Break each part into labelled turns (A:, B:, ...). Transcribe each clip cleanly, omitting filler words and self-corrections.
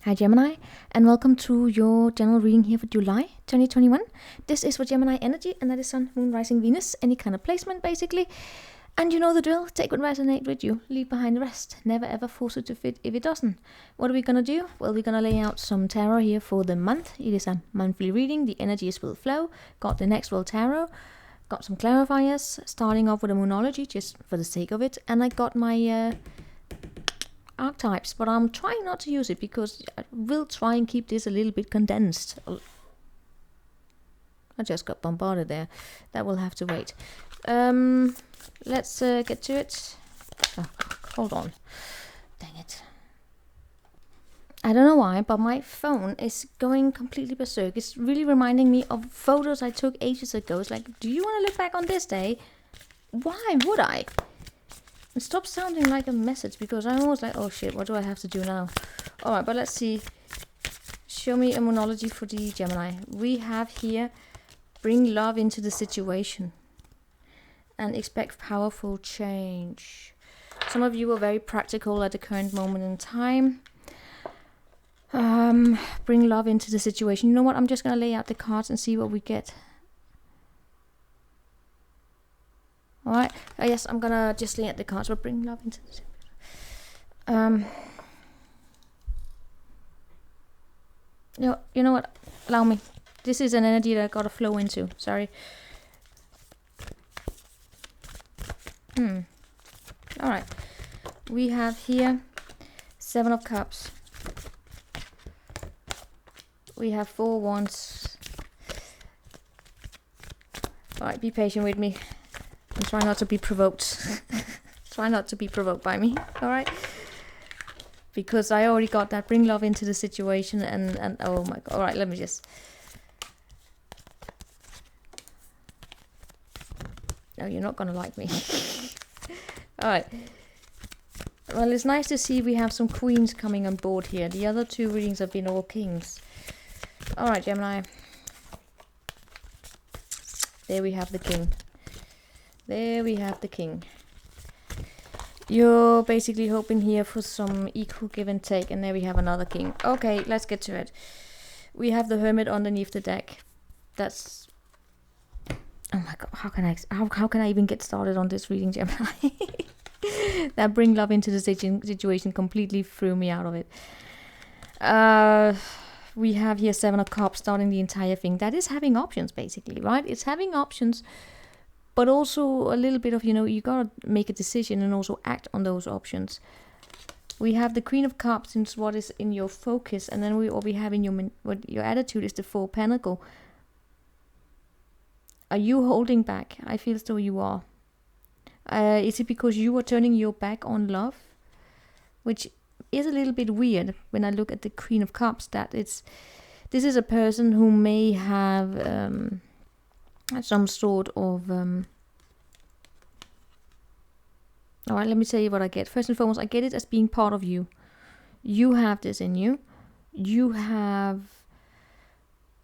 A: Hi Gemini, and welcome to your general reading here for July 2021. This is for Gemini energy, and that is Sun, Moon, Rising, Venus, any kind of placement basically. And you know the drill, take what resonates with you, leave behind the rest. Never ever force it to fit if it doesn't. What are we gonna do? Well, we're gonna lay out some tarot here for the month. It is a monthly reading, the energies will flow. Got the next world tarot, got some clarifiers, starting off with a moonology just for the sake of it, and I got my archetypes, but I'm trying not to use it because I will try and keep this a little bit condensed. I just got bombarded there. That will have to wait. Let's get to it. Oh, hold on. Dang it. I don't know why, but my phone is going completely berserk. It's really reminding me of photos I took ages ago. It's like, do you want to look back on this day? Why would I? And stop sounding like a message, because I'm always like, oh shit, what do I have to do now? Alright, but let's see. Show me a moonology for the Gemini. We have here, bring love into the situation and expect powerful change. Some of you are very practical at the current moment in time. Bring love into the situation. You know what? I'm just going to lay out the cards and see what we get. Alright, yes, I'm gonna just lay at the cards. We'll bring love into this. You know what? Allow me. This is an energy that I gotta flow into. Sorry. Alright. We have here 7 of Cups. We have 4 Wands. Alright, be patient with me. And try not to be provoked. Try not to be provoked by me, alright? Because I already got that. Bring love into the situation and oh my god. Alright, let me just... No, you're not gonna like me. Alright. Well, it's nice to see we have some queens coming on board here. The other 2 readings have been all kings. Alright, Gemini. There we have the king. There we have the king. You're basically hoping here for some equal give and take, and there we have another king. Okay, let's get to it. We have the hermit underneath the deck. That's... Oh my god, how can I even get started on this reading, Gemini? That bring love into the situation completely threw me out of it. We have here 7 of Cups starting the entire thing. That is having options, basically, right? It's having options, but also a little bit of, you gotta make a decision and also act on those options. We have the Queen of Cups, since what is in your focus, and then what we have in your attitude is the 4 Pentacle. Are you holding back? I feel as though you are. Is it because you are turning your back on love? Which is a little bit weird when I look at the Queen of Cups, that this is a person who may have... some sort of alright, let me tell you what I get. First and foremost, I get it as being part of you. You have this in you. You have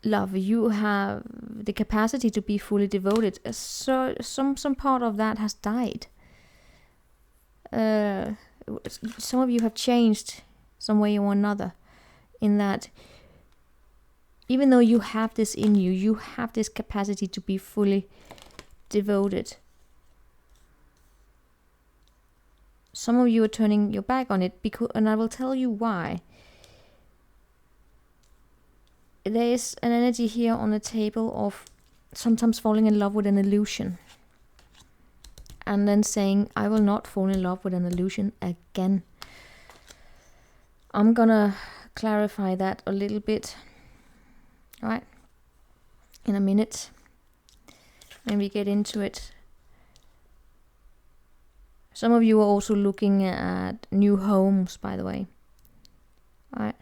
A: love. You have the capacity to be fully devoted. So some part of that has died. Some of you have changed some way or another, in that even though you have this in you, you have this capacity to be fully devoted. Some of you are turning your back on it, and I will tell you why. There is an energy here on the table of sometimes falling in love with an illusion. And then saying, I will not fall in love with an illusion again. I'm gonna clarify that a little bit. Alright, in a minute, when we get into it. Some of you are also looking at new homes, by the way. Alright,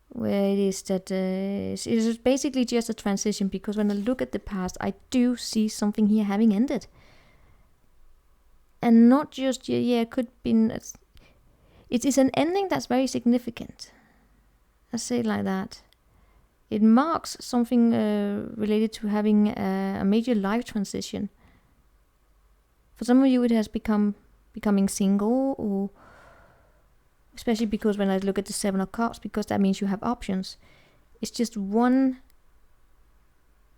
A: where it is that it is basically just a transition, because when I look at the past, I do see something here having ended. And not just, it could be... It is an ending that's very significant. I say it like that. It marks something related to having a major life transition. For some of you, it has becoming single, or especially because when I look at the Seven of Cups, because that means you have options. It's just one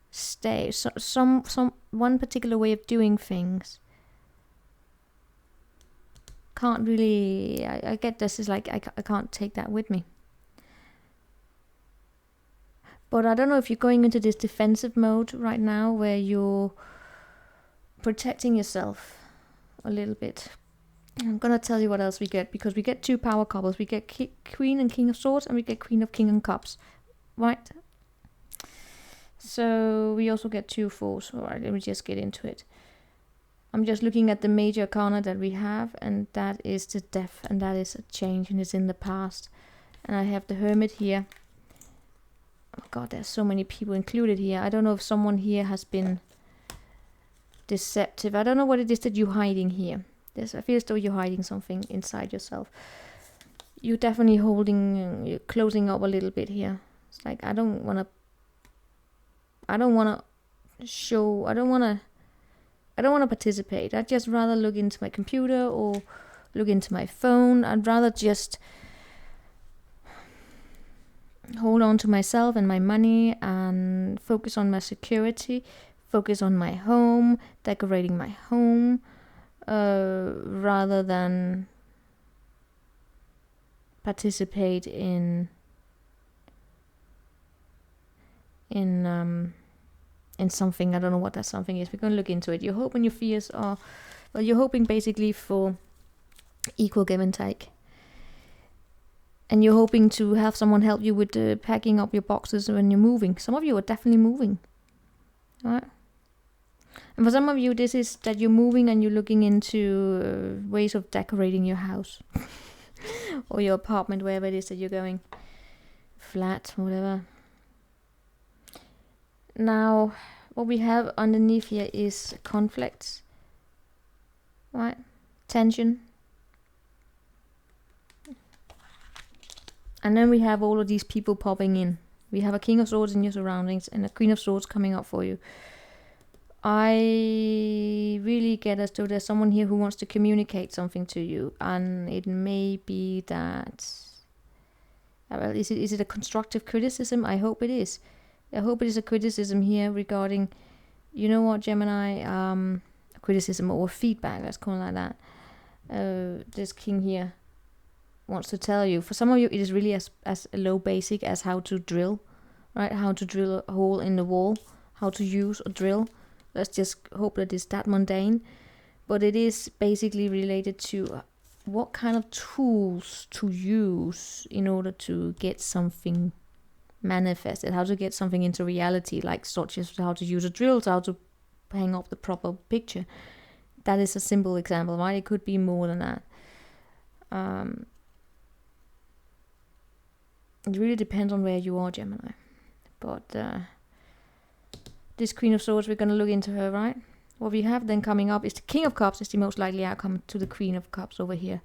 A: stage, some one particular way of doing things. Can't really, I get this is like I can't take that with me. But I don't know if you're going into this defensive mode right now where you're protecting yourself a little bit. I'm gonna tell you what else we get, because we get two power couples. We get Queen and King of Swords, and we get Queen of King and Cups, right? So we also get two Fours. All right, let me just get into it. I'm just looking at the major arcana that we have, and that is the Death, and that is a change, and it's in the past. And I have the Hermit here. Oh God, there's so many people included here. I don't know if someone here has been deceptive. I don't know what it is that you're hiding here. I feel as though you're hiding something inside yourself. You're definitely you're closing up a little bit here. It's like, I don't want to participate. I'd just rather look into my computer or look into my phone. I'd rather just hold on to myself and my money and focus on my security, focus on my home, decorating my home, rather than participate in something. I don't know what that something is. We're going to look into it. Your hope and your fears are, well, you're hoping basically for equal give and take. And you're hoping to have someone help you with packing up your boxes when you're moving. Some of you are definitely moving. Alright? And for some of you, this is that you're moving and you're looking into ways of decorating your house. Or your apartment, wherever it is that you're going. Flat, whatever. Now, what we have underneath here is conflicts. Right? Tension. And then we have all of these people popping in. We have a King of Swords in your surroundings and a Queen of Swords coming up for you. I really get as though there's someone here who wants to communicate something to you. And it may be that... Well, is it a constructive criticism? I hope it is. I hope it is a criticism here regarding... You know what, Gemini? A criticism or feedback, let's call it like that. This king here wants to tell you. For some of you, it is really as low basic as how to drill, right? How to drill a hole in the wall, how to use a drill. Let's just hope that it's that mundane. But it is basically related to what kind of tools to use in order to get something manifested, how to get something into reality, like such as how to use a drill, how to hang up the proper picture. That is a simple example, right? It could be more than that. It really depends on where you are, Gemini. But this Queen of Swords, we're going to look into her, right? What we have then coming up is the King of Cups is the most likely outcome to the Queen of Cups over here.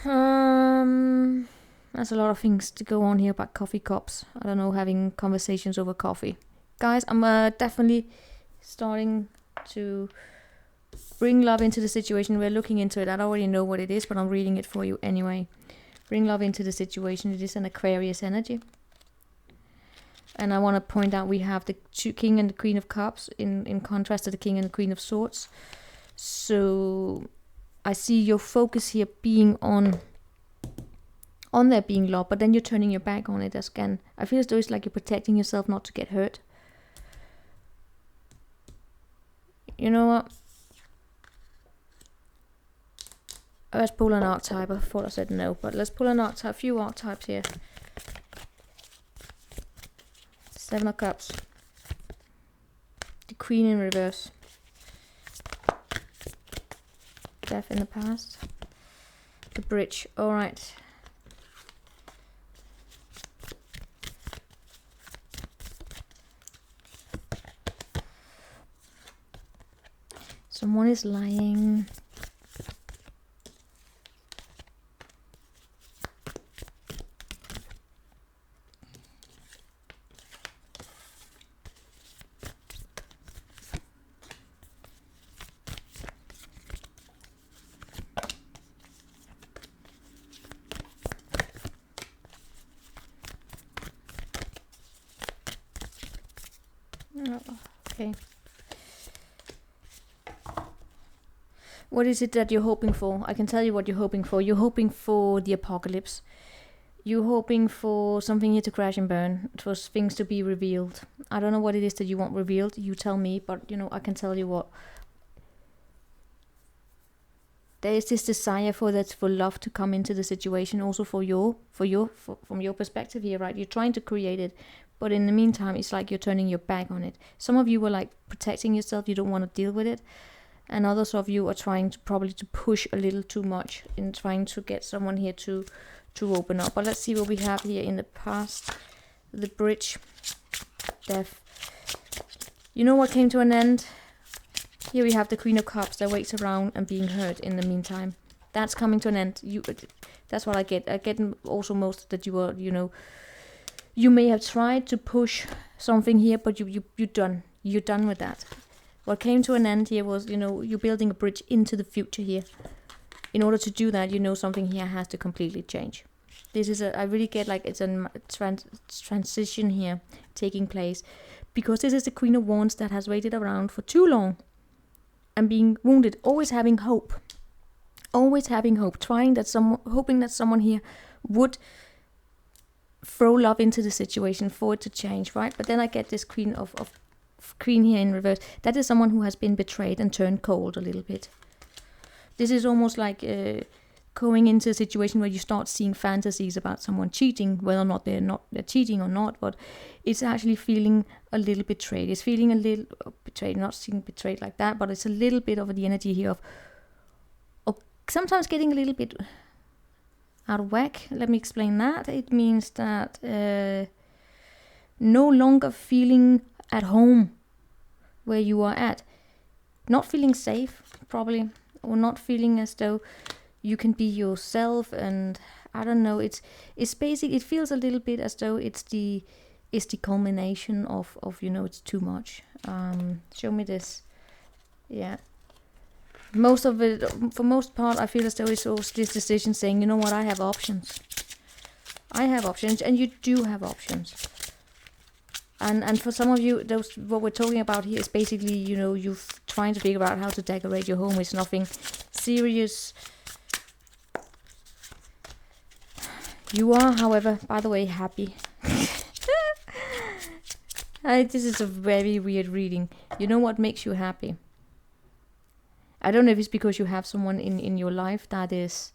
A: There's a lot of things to go on here about coffee cups. I don't know, having conversations over coffee. Guys, I'm definitely starting to bring love into the situation. We're looking into it. I already know what it is, but I'm reading it for you anyway. Bring love into the situation. It is an Aquarius energy. And I want to point out we have the King and the Queen of Cups in contrast to the King and the Queen of Swords. So I see your focus here being on there being love, but then you're turning your back on it again. I feel as though it's like you're protecting yourself not to get hurt. You know what? Let's pull an archetype. I thought I said no, but let's pull an archetype. A few archetypes here. Seven of Cups. The Queen in reverse. Death in the past. The Bridge. Alright. Someone is lying. Okay. What is it that you're hoping for? I can tell you what you're hoping for. You're hoping for the apocalypse. You're hoping for something here to crash and burn, for things to be revealed. I don't know what it is that you want revealed. You tell me, but you know, I can tell you what. There is this desire for love to come into the situation, also from your perspective here, right? You're trying to create it, but in the meantime, it's like you're turning your back on it. Some of you were like protecting yourself. You don't want to deal with it. And others of you are trying to probably to push a little too much in trying to get someone here to open up. But let's see what we have here in the past. The bridge, death. You know what came to an end? Here we have the Queen of Cups that waits around and being hurt in the meantime. That's coming to an end. That's what I get. I get also most that you are, you know, you may have tried to push something here, but you're done. You're done with that. What came to an end here was, you know, you're building a bridge into the future here. In order to do that, you know, something here has to completely change. This is I really get like it's a transition here taking place. Because this is the Queen of Wands that has waited around for too long. And being wounded, always having hope. Always having hope. Hoping that someone here would throw love into the situation for it to change, right? But then I get this Queen here in reverse. That is someone who has been betrayed and turned cold a little bit. This is almost like going into a situation where you start seeing fantasies about someone cheating, whether or not they're cheating or not, but it's actually feeling a little betrayed. It's feeling a little betrayed, not seeing betrayed like that, but it's a little bit of the energy here of sometimes getting a little bit out of whack. Let me explain that. It means that no longer feeling at home where you are at. Not feeling safe, probably, or not feeling as though you can be yourself, and I don't know, it's basic. It feels a little bit as though it's the culmination of you know, it's too much. Show me this. Yeah. Most of it, for most part, I feel as though it's also this decision saying, you know what, I have options. I have options, and you do have options. And for some of you, what we're talking about here is basically, you know, you're trying to figure out how to decorate your home. It's nothing serious. You are, however, by the way, happy. This is a very weird reading. You know what makes you happy? I don't know if it's because you have someone in your life that is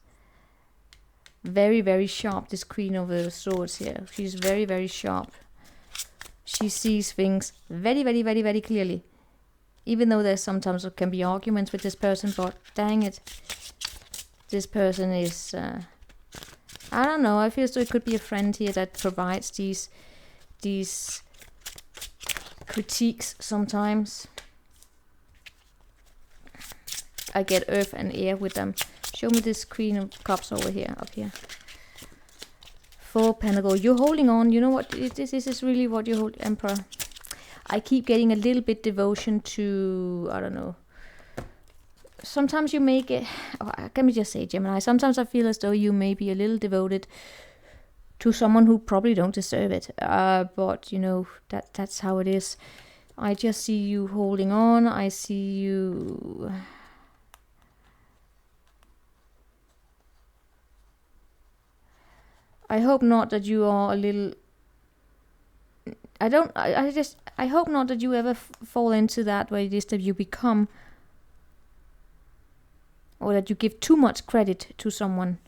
A: very, very sharp. This Queen of the Swords here. She's very, very sharp. She sees things very, very, very, very clearly. Even though there's sometimes there can be arguments with this person, but dang it. This person is... I don't know, I feel so it could be a friend here that provides these critiques sometimes. I get earth and air with them. Show me this Queen of Cups over here, up here. 4 Pentacles. You're holding on. You know what? This is really what you hold, Emperor. I keep getting a little bit devotion to, I don't know. Sometimes you may get, let me just say, Gemini, sometimes I feel as though you may be a little devoted to someone who probably don't deserve it. But, you know, that's how it is. I just see you holding on. I see you... I hope not that you are a little... I hope not that you ever fall into that where it is that you become... or that you give too much credit to someone,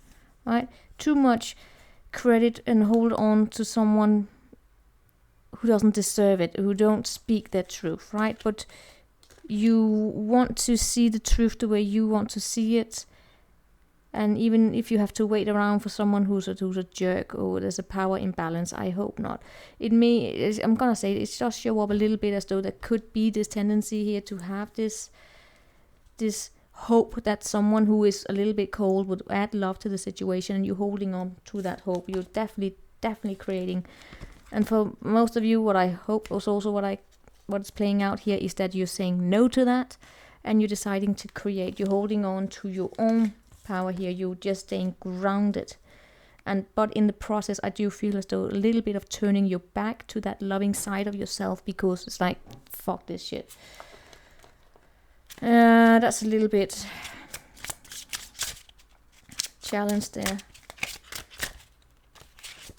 A: right? Too much credit and hold on to someone who doesn't deserve it, who don't speak their truth, right? But you want to see the truth the way you want to see it. And even if you have to wait around for someone who's a jerk or there's a power imbalance, I hope not. It may, I'm gonna say, it just show up a little bit as though there could be this tendency here to have this hope that someone who is a little bit cold would add love to the situation, and you're holding on to that hope. You're definitely creating. And for most of you, what I hope is also what's playing out here is that you're saying no to that, and you're deciding to create. You're holding on to your own power here. You're just staying grounded. But in the process, I do feel as though a little bit of turning your back to that loving side of yourself, because it's like fuck this shit. That's a little bit challenged there.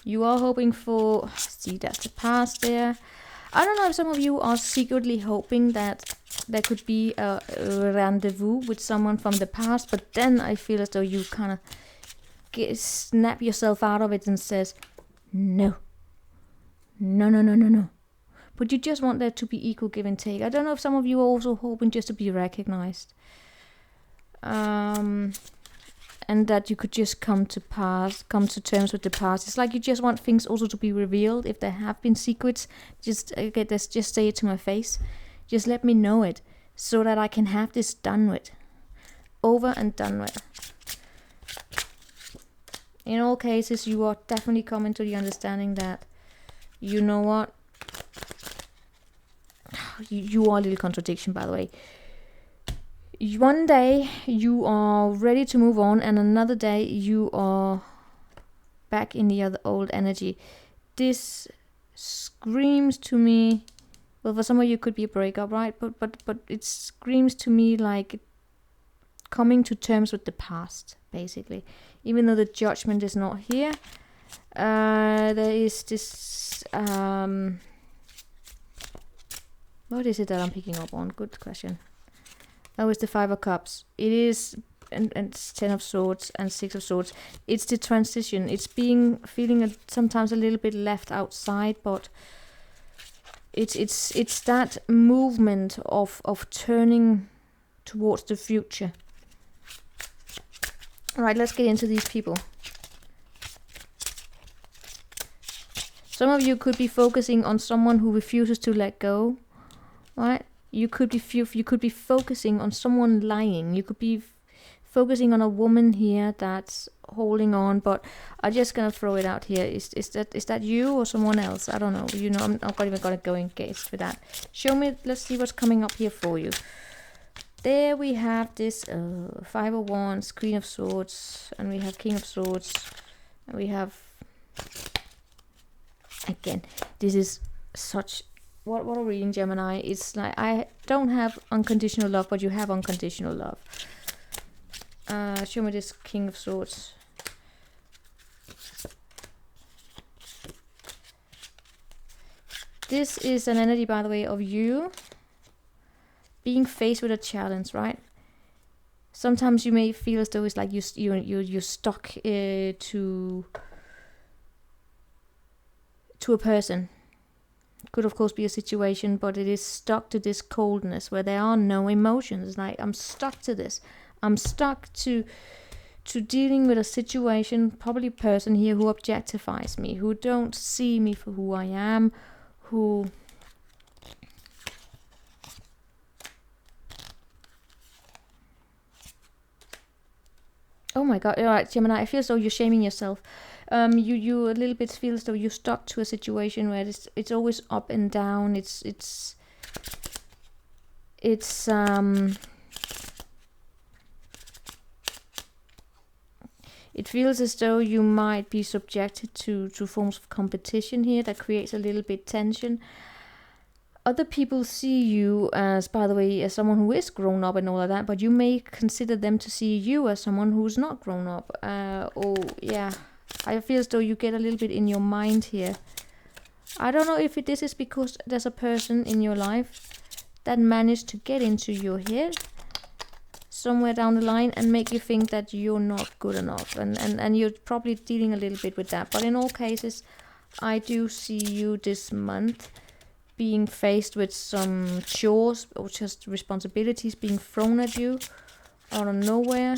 A: You are hoping for, see, that's the past there. I don't know if some of you are secretly hoping that there could be a rendezvous with someone from the past, but then I feel as though you kind of snap yourself out of it and says, no. No. But you just want there to be equal give and take. I don't know if some of you are also hoping just to be recognized. And that you could just come to terms with the past. It's like you just want things also to be revealed. If there have been secrets, just say it to my face. Just let me know it, so that I can have this done with. Over and done with. In all cases, you are definitely coming to the understanding that, you know what? You are a little contradiction, by the way. One day you are ready to move on, and another day you are back in the other old energy. This screams to me, well, for some of you it could be a breakup, right? But it screams to me like coming to terms with the past, basically. Even though the judgment is not here, there is this what is it that I'm picking up on? Good question. Oh, it's the 5 of Cups. It is, and it's 10 of Swords and 6 of Swords. It's the transition. It's feeling sometimes a little bit left outside, but it's that movement of turning towards the future. All right, let's get into these people. Some of you could be focusing on someone who refuses to let go, right? You could be focusing on someone lying. You could be focusing on a woman here that's holding on. But I'm just gonna throw it out here. Is that you or someone else? I don't know. You know, I'm not even gonna go engaged with that. Show me. Let's see what's coming up here for you. There we have this 5 of Wands, Queen of Swords, and we have King of Swords, and we have, again, this is such. What a reading, Gemini. It's like, I don't have unconditional love, but you have unconditional love. Show me this King of Swords. This is an energy, by the way, of you being faced with a challenge, right? Sometimes you may feel as though it's like you're stuck to a person. Could of course be a situation, but it is stuck to this coldness where there are no emotions. Like, I'm stuck to this. I'm stuck to dealing with a situation, probably a person here who objectifies me, who don't see me for who I am, who oh my god, alright, Gemini, I feel as though you're shaming yourself. You a little bit feel as though you're stuck to a situation where it's always up and down. It feels as though you might be subjected to forms of competition here that creates a little bit tension. Other people see you as, by the way, as someone who is grown up and all of that, but you may consider them to see you as someone who's not grown up. I feel as though you get a little bit in your mind here. I don't know if this is because there's a person in your life that managed to get into your head somewhere down the line and make you think that you're not good enough. And you're probably dealing a little bit with that. But in all cases, I do see you this month being faced with some chores or just responsibilities being thrown at you out of nowhere.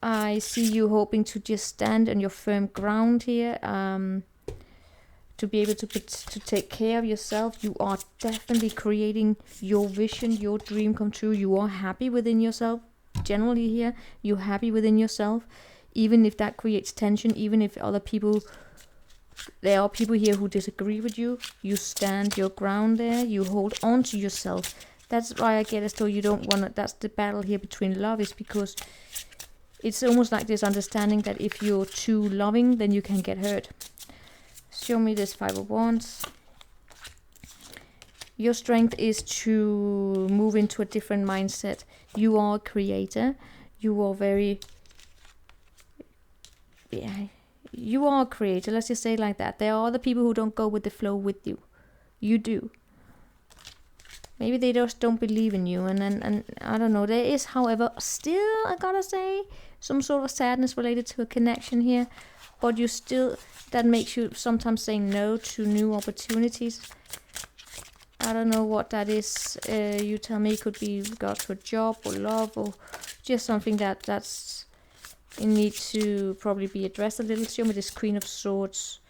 A: I see you hoping to just stand on your firm ground here, to be able to take care of yourself. You are definitely creating your vision, your dream come true. You are happy within yourself. Generally here, you're happy within yourself, even if that creates tension, even if there are people here who disagree with you. You stand your ground there. You hold on to yourself. That's why I get as though you don't want to. That's the battle here between love, is because it's almost like this understanding that if you're too loving, then you can get hurt. Show me this 5 of Wands. Your strength is to move into a different mindset. You are a creator. You are very... Yeah, you are a creator. Let's just say it like that. There are other people who don't go with the flow with you. You do. Maybe they just don't believe in you. And I don't know. There is, however, still, I gotta say, some sort of sadness related to a connection here. But you still... That makes you sometimes say no to new opportunities. I don't know what that is. You tell me. It could be regard to a job or love or just something that's it needs to probably be addressed a little. Show me this Queen of Swords.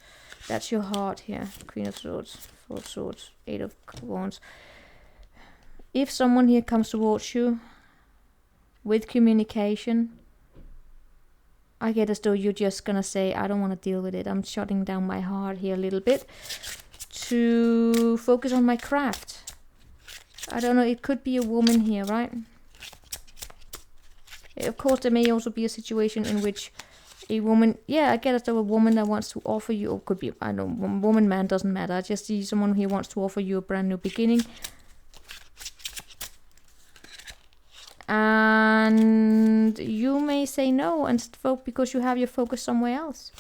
A: That's your heart here. Queen of Swords, Four of Swords, Eight of Wands. If someone here comes towards you with communication, I get as though you're just gonna say, I don't want to deal with it. I'm shutting down my heart here a little bit to focus on my craft. I don't know, it could be a woman here, right? Of course, there may also be a situation in which a woman, yeah, I get as though a woman that wants to offer you, or could be, I don't know, woman, man, doesn't matter. I just see someone who wants to offer you a brand new beginning. And you may say no and because you have your focus somewhere else.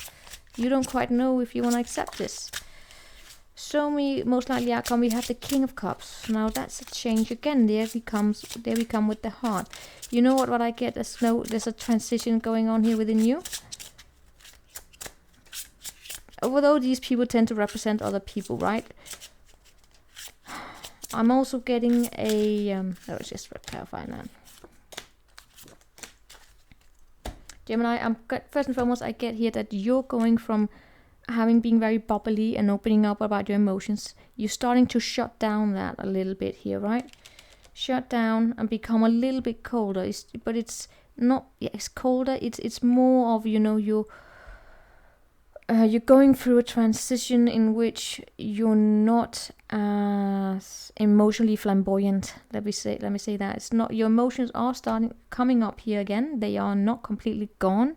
A: You don't quite know if you want to accept this. Show me most likely outcome. We have the King of Cups. Now that's a change again. There we come with the heart. You know what I get? There's a transition going on here within you. Although these people tend to represent other people, right? I'm also getting a let's just clarify that. Gemini, first and foremost, I get here that you're going from having been very bubbly and opening up about your emotions. You're starting to shut down that a little bit here, right? Shut down and become a little bit colder. But it's not, yeah, it's colder. It's more of, you know, you're going through a transition in which you're not as emotionally flamboyant. Let me say that it's not. Your emotions are coming up here again. They are not completely gone.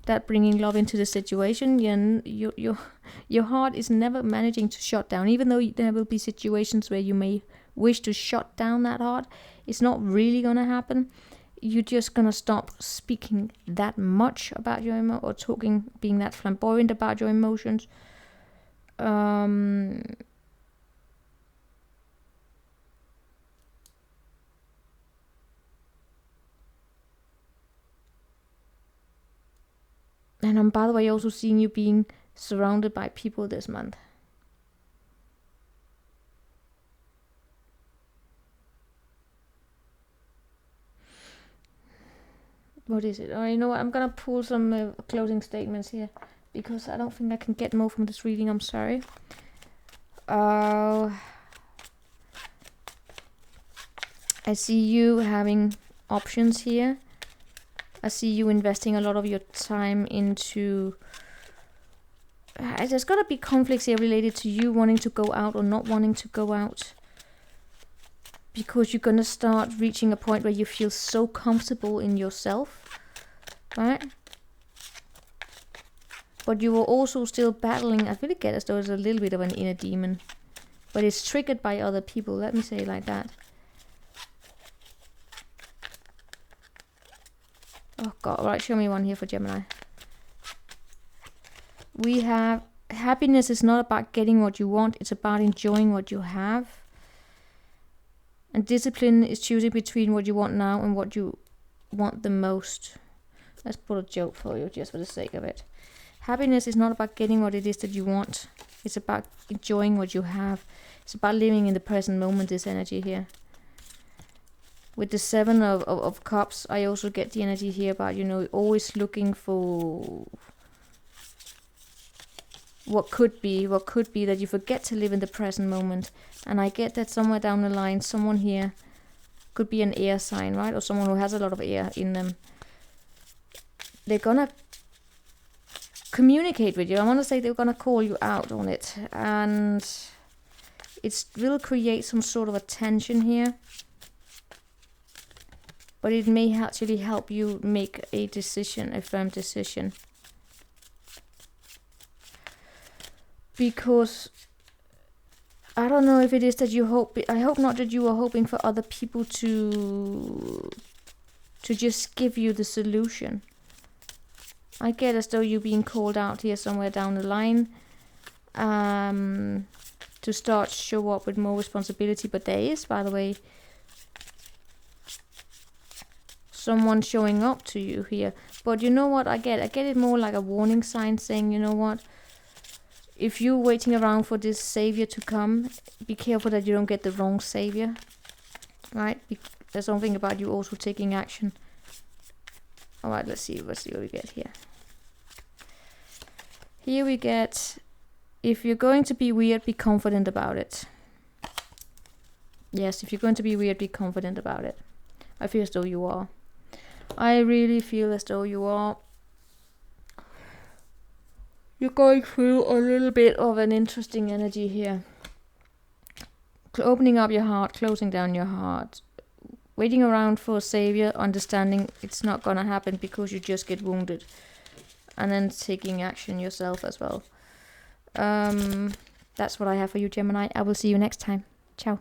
A: That bringing love into the situation. Your heart is never managing to shut down, even though there will be situations where you may wish to shut down that heart. It's not really gonna happen. You're just gonna stop speaking that much about your or being that flamboyant about your emotions. And I'm, by the way, also seeing you being surrounded by people this month. What is it? Oh, you know what? I'm gonna pull some closing statements here because I don't think I can get more from this reading. I'm sorry. I see you having options here. I see you investing a lot of your time into... There's gotta be conflicts here related to you wanting to go out or not wanting to go out. Because you're gonna start reaching a point where you feel so comfortable in yourself, right? But you will also still battling. I really get as though there's a little bit of an inner demon, but it's triggered by other people. Let me say it like that. Oh God! Right, show me one here for Gemini. We have happiness is not about getting what you want. It's about enjoying what you have. And discipline is choosing between what you want now and what you want the most. Let's put a joke for you just for the sake of it. Happiness is not about getting what it is that you want. It's about enjoying what you have. It's about living in the present moment, this energy here. With the Seven of Cups, I also get the energy here about, you know, always looking for what could be that you forget to live in the present moment. And I get that somewhere down the line, someone here could be an air sign, right? Or someone who has a lot of air in them. They're gonna communicate with you. I want to say they're gonna call you out on it. And it will create some sort of a tension here. But it may actually help you make a decision, a firm decision. Because I don't know if it is that you hope. I hope not that you are hoping for other people to just give you the solution. I get as though you're being called out here somewhere down the line, to start show up with more responsibility. But there is, by the way, someone showing up to you here. But you know what I get? I get it more like a warning sign saying, you know what? If you're waiting around for this savior to come, be careful that you don't get the wrong savior. Right? There's something about you also taking action. Alright, let's see what we get here. Here we get, if you're going to be weird, be confident about it. Yes, if you're going to be weird, be confident about it. I feel as though you are. I really feel as though you are. You're going through a little bit of an interesting energy here. Opening up your heart, closing down your heart. Waiting around for a savior, understanding it's not gonna happen because you just get wounded. And then taking action yourself as well. That's what I have for you, Gemini. I will see you next time. Ciao.